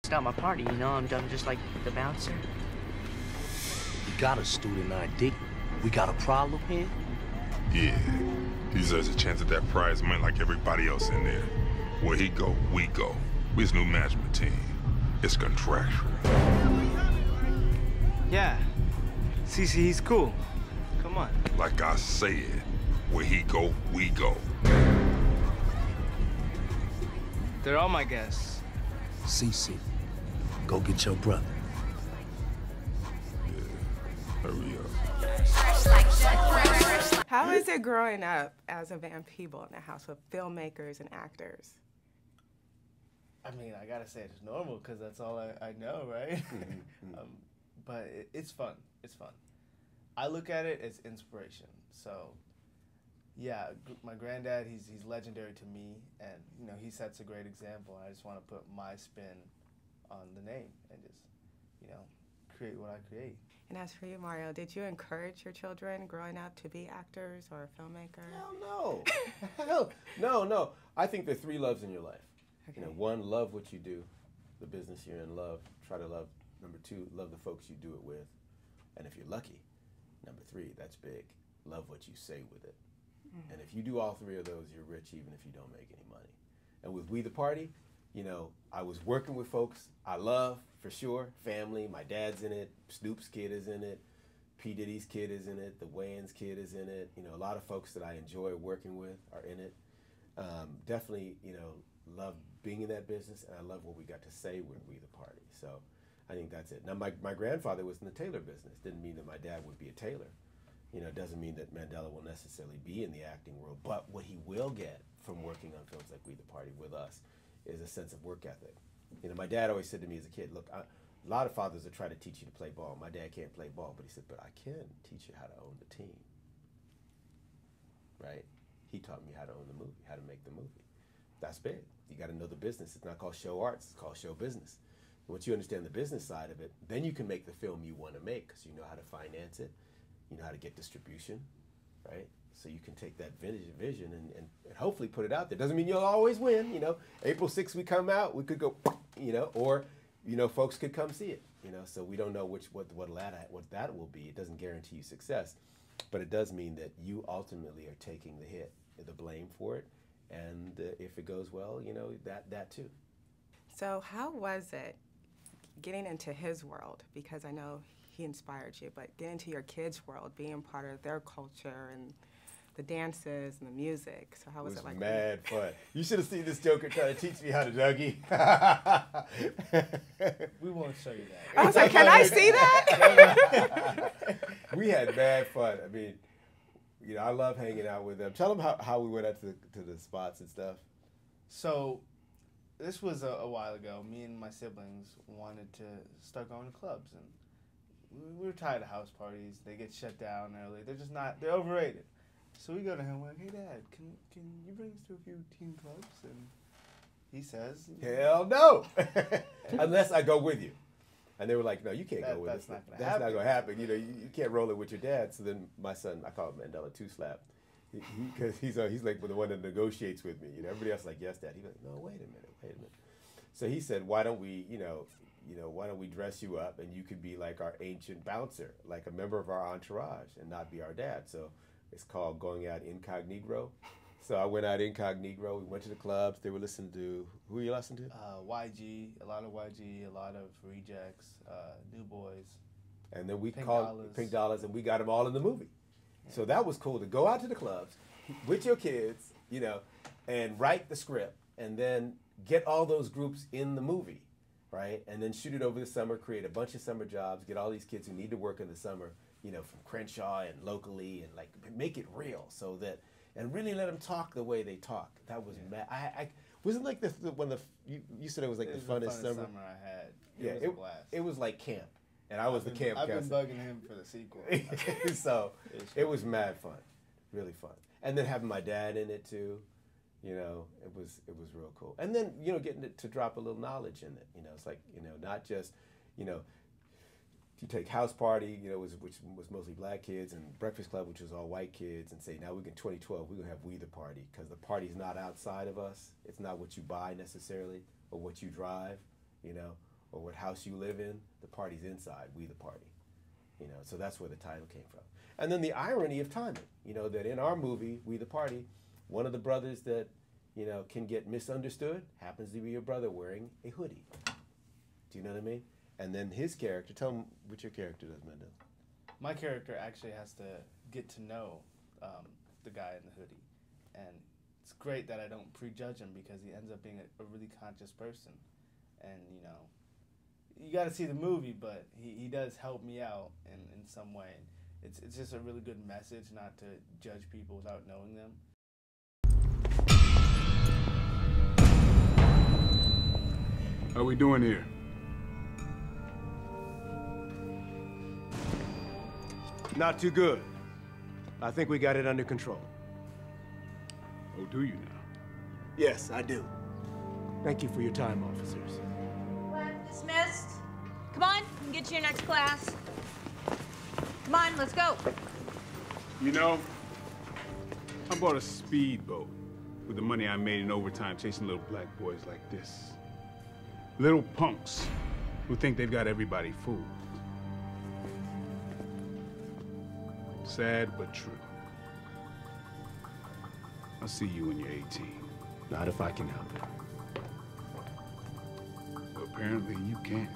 start my party, you know? I'm just like the bouncer. We got a student ID. We got a problem here? Yeah. He deserves a chance at that prize money like everybody else in there. Where he go, we go. We his new management team. It's contractual. Yeah. CC, he's cool. Come on. Like I said, where he go, we go. They're all my guests. CC, go get your brother. Yeah, hurry up. How is it growing up as a Van Peeble in a house with filmmakers and actors? I mean, I gotta say it's normal because that's all I know, right? But it's fun. It's fun. I look at it as inspiration. So, yeah, my granddad, he's legendary to me, and you know he sets a great example. I just want to put my spin on the name and just, you know, create what I create. And as for you, Mario, did you encourage your children growing up to be actors or filmmakers? Hell no. Hell, no. I think there are three loves in your life. Okay. You know, one, love what you do, the business you're in, love. Try to love. Number two, love the folks you do it with. And if you're lucky, number three, that's big, love what you say with it. Mm-hmm. And if you do all three of those, you're rich even if you don't make any money. And with We the Party, you know, I was working with folks I love, for sure, family. My dad's in it, Snoop's kid is in it, P. Diddy's kid is in it, the Wayans kid is in it. You know, a lot of folks that I enjoy working with are in it. Definitely, you know, love being in that business, and I love what we got to say with We the Party. So I think that's it. Now, my grandfather was in the tailor business. Didn't mean that my dad would be a tailor. You know, it doesn't mean that Mandela will necessarily be in the acting world, but what he will get from working on films like We the Party with us is a sense of work ethic. You know, my dad always said to me as a kid, look, a lot of fathers will try to teach you to play ball. My dad can't play ball, but he said, but I can teach you how to own the team, right? He taught me how to own the movie, how to make the movie. That's big. You got to know the business. It's not called show arts, it's called show business. Once you understand the business side of it, then you can make the film you want to make because you know how to finance it, you know how to get distribution, right? So you can take that vision and hopefully put it out there. Doesn't mean you'll always win, you know. April 6th we come out, we could go, you know, or, you know, folks could come see it, you know. So we don't know what that will be. It doesn't guarantee you success, but it does mean that you ultimately are taking the hit, the blame for it, and if it goes well, you know, that too. So how was it getting into his world? Because I know he inspired you, but getting into your kids' world, being part of their culture and the dances and the music. So how was it like? It was mad fun. You should have seen this joker trying to teach me how to Dougie. We won't show you that. I was like, can I see that? We had mad fun. I mean, you know, I love hanging out with them. Tell them how we went out to the spots and stuff. So this was a while ago. Me and my siblings wanted to start going to clubs, and we were tired of house parties. They get shut down early. They're overrated. So we go to him, we're like, hey, Dad, can you bring us to a few teen clubs? And he says, hell no, unless I go with you. And they were like, no, you can't go with us. That's not going to happen. You know, you can't roll it with your dad. So then my son, I call him Mandela Two-Slap, because he's like the one that negotiates with me. You know, everybody else is like, yes, Dad. He's like, no, wait a minute. So he said, why don't we, why don't we dress you up and you could be like our ancient bouncer, like a member of our entourage and not be our dad. So it's called going out incognito. So I went out incognito. We went to the clubs. They were listening to, who were you listening to? YG, a lot of YG, a lot of Rejects, New Boys. And then we called Pink Dollars, and we got them all in the movie. Yeah. So that was cool to go out to the clubs with your kids, you know, and write the script, and then get all those groups in the movie, right? And then shoot it over the summer, create a bunch of summer jobs, get all these kids who need to work in the summer, you know, from Crenshaw and locally, and like make it real, so that, and really let them talk the way they talk. That was mad. I wasn't like you said it was like the funnest summer I had. It was a blast. It was like camp, and I was the camp. I've been bugging him for the sequel. So it was mad fun, really fun, and then having my dad in it too. You know, it was real cool. And then, you know, getting to drop a little knowledge in it. You know, it's like, you know, not just, you know, you take House Party, you know, which was mostly black kids, and Breakfast Club, which was all white kids, and say, now we can 2012, we're going to have We the Party, because the party's not outside of us. It's not what you buy necessarily, or what you drive, you know, or what house you live in. The party's inside, we the party. You know, so that's where the title came from. And then the irony of timing, you know, that in our movie, We the Party, one of the brothers that, you know, can get misunderstood happens to be your brother wearing a hoodie. Do you know what I mean? And then his character, tell him what your character does, Mandela. My character actually has to get to know the guy in the hoodie. And it's great that I don't prejudge him because he ends up being a really conscious person. And, you know, you got to see the movie, but he does help me out in some way. It's just a really good message not to judge people without knowing them. How we doing here? Not too good. I think we got it under control. Oh, do you now? Yes, I do. Thank you for your time, officers. Dismissed. Come on, you can get to your next class. Come on, let's go. You know, I bought a speedboat with the money I made in overtime chasing little black boys like this. Little punks who think they've got everybody fooled. Sad but true. I'll see you when you're 18. Not if I can help it. Well, apparently you can't.